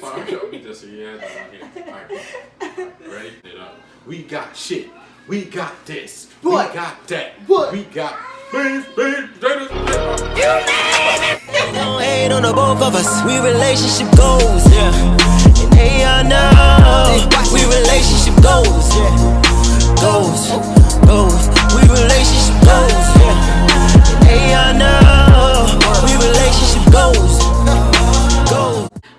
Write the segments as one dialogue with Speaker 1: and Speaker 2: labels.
Speaker 1: I'll beat this so you had that on here. Alright. Ready? It up. We got shit. We got this.
Speaker 2: What?
Speaker 1: We got that.
Speaker 2: What?
Speaker 1: We got beef, potatoes.
Speaker 3: Don't hate on the both of us. We relationship goals, yeah. And they all know we relationship goals, yeah. Goals. We relationship goals, yeah. And they all know we relationship goals.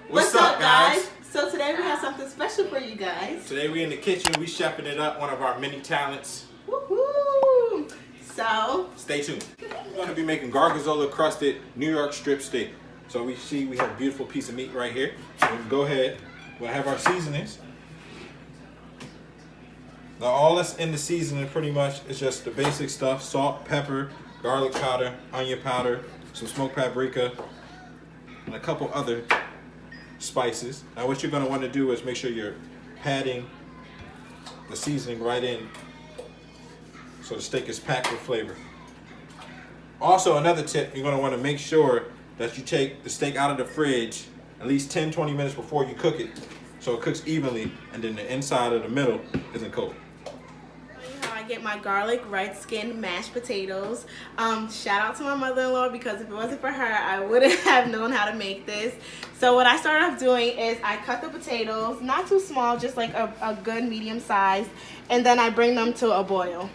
Speaker 1: What's up, guys?
Speaker 2: So today we have something special for you guys.
Speaker 1: Today we in the kitchen. We cheffing it up. One of our many talents.
Speaker 2: Woohoo! So
Speaker 1: Stay tuned. We're going to be making gorgonzola crusted New York strip steak. So we have a beautiful piece of meat right here. So we can go ahead. We'll have our seasonings. Now all that's in the seasoning pretty much is just the basic stuff: salt, pepper, garlic powder, onion powder, some smoked paprika, and a couple other spices. Now what you're going to want to do is make sure you're patting the seasoning right in so the steak is packed with flavor. Also, another tip, you're going to want to make sure that you take the steak out of the fridge at least 10-20 minutes before you cook it, so it cooks evenly and then the inside of the middle isn't cooked.
Speaker 2: how I get my garlic red skin mashed potatoes. Shout out to my mother-in-law, because if it wasn't for her, I wouldn't have known how to make this. So what I started off doing is I cut the potatoes, not too small, just like a good medium size, and then I bring them to a boil.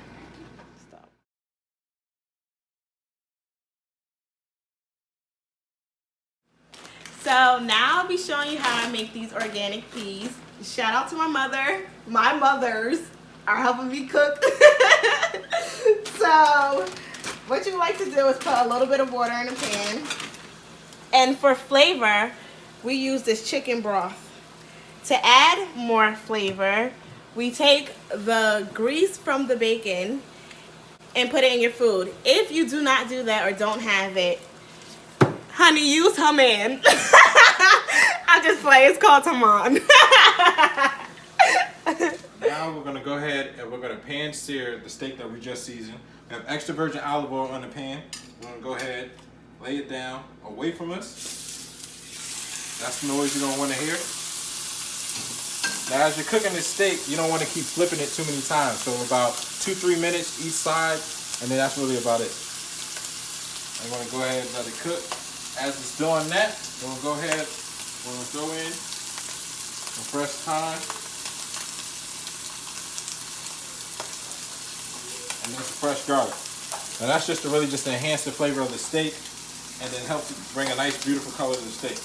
Speaker 2: So now I'll be showing you how I make these organic peas. Shout out to my mother. My mothers are helping me cook. So what you like to do is put a little bit of water in a pan. And for flavor, we use this chicken broth. To add more flavor, we take the grease from the bacon and put it in your food. If you do not do that or don't have it, honey, use her man. I just play. It's called Taman.
Speaker 1: Now we're going to go ahead and we're going to pan sear the steak that we just seasoned. We have extra virgin olive oil on the pan. We're going to go ahead, lay it down away from us. That's the noise you don't want to hear. Now as you're cooking this steak, you don't want to keep flipping it too many times. So about 2-3 minutes each side, and then that's really about it. I'm going to go ahead and let it cook. As it's doing that, we'll go ahead, we'll throw in some fresh thyme and then some fresh garlic. Now that's just to really just enhance the flavor of the steak and then help to bring a nice beautiful color to the steak.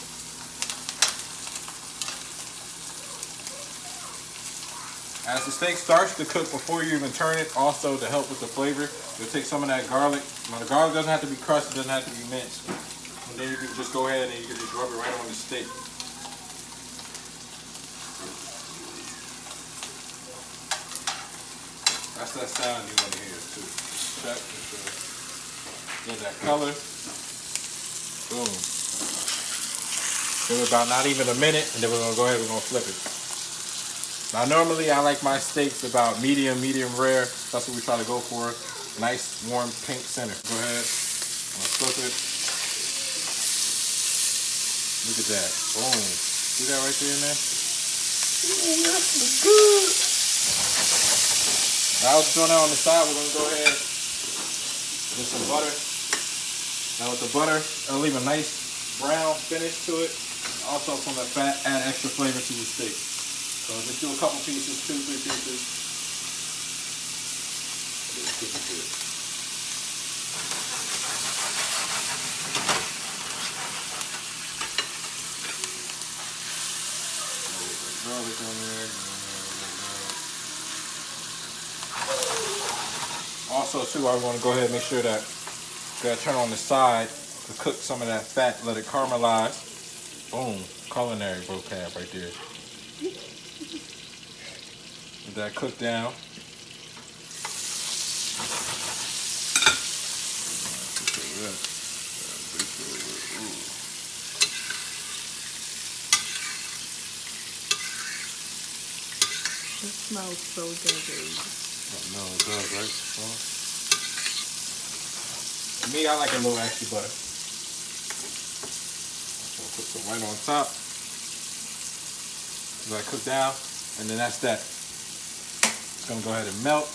Speaker 1: As the steak starts to cook before you even turn it, also to help with the flavor, you'll take some of that garlic. Now the garlic doesn't have to be crushed, it doesn't have to be minced. And then you can just go ahead and you can just rub it right on the steak. That's that sound you want to hear too. Check. Get that color. Boom. Give it about not even a minute, and then we're gonna go ahead. We're gonna flip it. Now normally I like my steaks about medium rare. That's what we try to go for. Nice warm pink center. Go ahead. I'm gonna flip it. Look at that. Boom. See that right there in there? Ooh, that's good. Now we're doing that on the side. We're going to go ahead with some butter. Now with the butter, it'll leave a nice brown finish to it. Also from the fat, add extra flavor to the steak. So just do a couple pieces, 2-3 pieces. It's super good. Garlic on there. Also, too, I want to go ahead and make sure that you gotta turn on the side to cook some of that fat, let it caramelize. Boom, culinary vocab right there. Let that cook down.
Speaker 2: It smells so good, baby.
Speaker 1: No, it does, right? Well, for me, I like a little extra butter. So I'll put some right on top. Let it cook down, and then that's that. It's gonna go ahead and melt.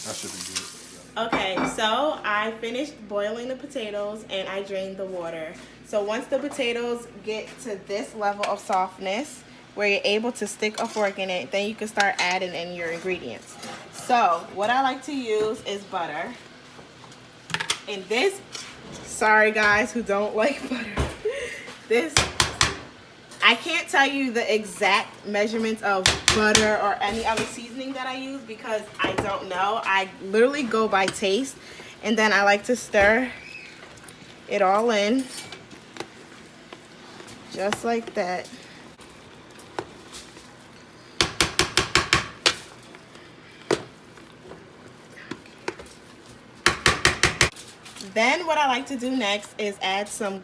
Speaker 1: That should be good.
Speaker 2: Okay, so I finished boiling the potatoes and I drained the water. So once the potatoes get to this level of softness, where you're able to stick a fork in it, then you can start adding in your ingredients. So what I like to use is butter. And this, sorry guys who don't like butter, this, I can't tell you the exact measurements of butter or any other seasoning that I use because I don't know. I literally go by taste, and then I like to stir it all in just like that. Then what I like to do next is add some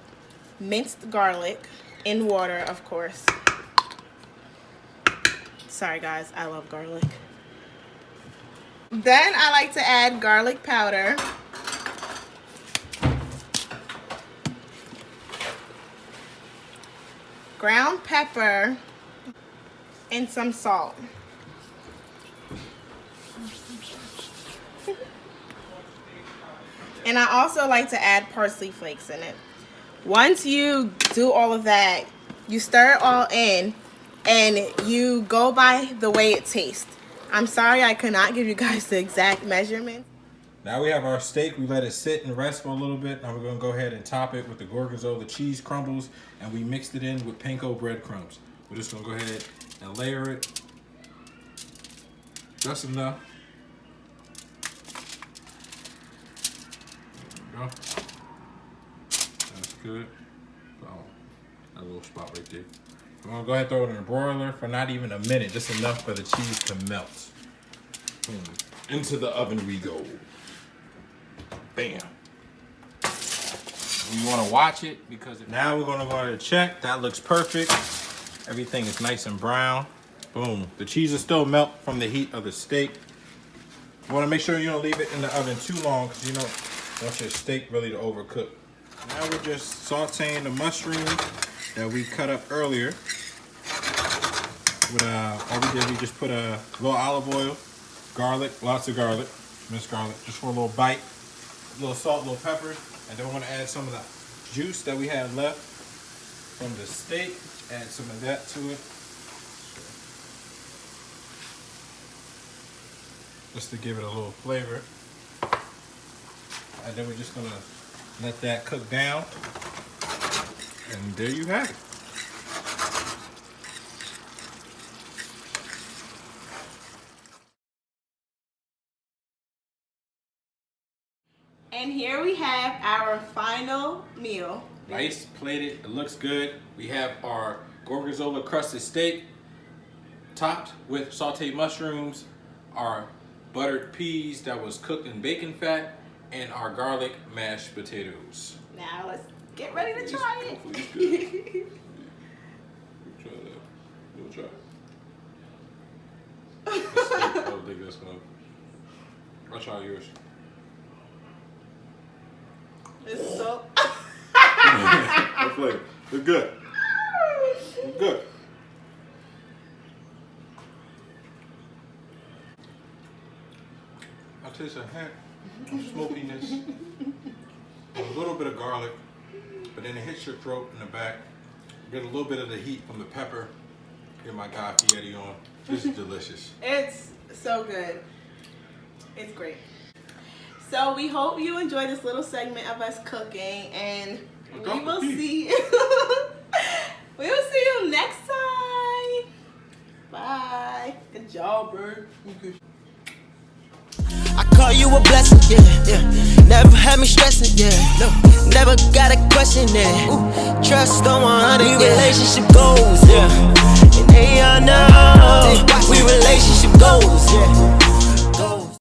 Speaker 2: minced garlic in water, of course. Sorry guys, I love garlic. Then I like to add garlic powder, ground pepper, and some salt. And I also like to add parsley flakes in it. Once you do all of that, you stir it all in and you go by the way it tastes. I'm sorry I could not give you guys the exact measurement.
Speaker 1: Now we have our steak. We let it sit and rest for a little bit. Now we're going to go ahead and top it with the gorgonzola cheese crumbles, and we mixed it in with panko breadcrumbs. We're just going to go ahead and layer it just enough. There we go. That's good. Oh, that little spot right there. I'm going to go ahead and throw it in a broiler for not even a minute, just enough for the cheese to melt. Boom. Into the oven we go. Bam. You want to watch it because now we're going to go ahead and check. That looks perfect. Everything is nice and brown. Boom. The cheese is still melt from the heat of the steak. You want to make sure you don't leave it in the oven too long because you don't want your steak really to overcook. Now we're just sauteing the mushrooms that we cut up earlier. With all we did, we just put a little olive oil, garlic, lots of garlic, minced garlic, just for a little bite, a little salt, a little pepper, and then we're going to add some of the juice that we had left from the steak. Add some of that to it, just to give it a little flavor. And then we're just going to let that cook down, and there you have it.
Speaker 2: And here we have our final meal.
Speaker 1: Nice, plated, it looks good. We have our gorgonzola crusted steak topped with sauteed mushrooms, our buttered peas that was cooked in bacon fat, and our garlic mashed potatoes.
Speaker 2: Now let's get ready to try it.
Speaker 1: Hopefully it's good. Try that. We'll try it. I don't think that's gonna. I'll try yours.
Speaker 2: It's so.
Speaker 1: What flavor? It's good. It's good. I taste a hint of smokiness, a little bit of garlic, but then it hits your throat in the back. You get a little bit of the heat from the pepper. Get my guy Fieri on. This is delicious.
Speaker 2: It's so good. It's great. So we hope you enjoy this little segment of us cooking, and we will see. We will see you next time. Bye. Good job, bro.
Speaker 3: I call you a blessing, yeah. Never had me stressing, yeah. No, never got a question, yeah. Ooh, trust on 100, we relationship goals, yeah. And they all know we relationship goals, yeah.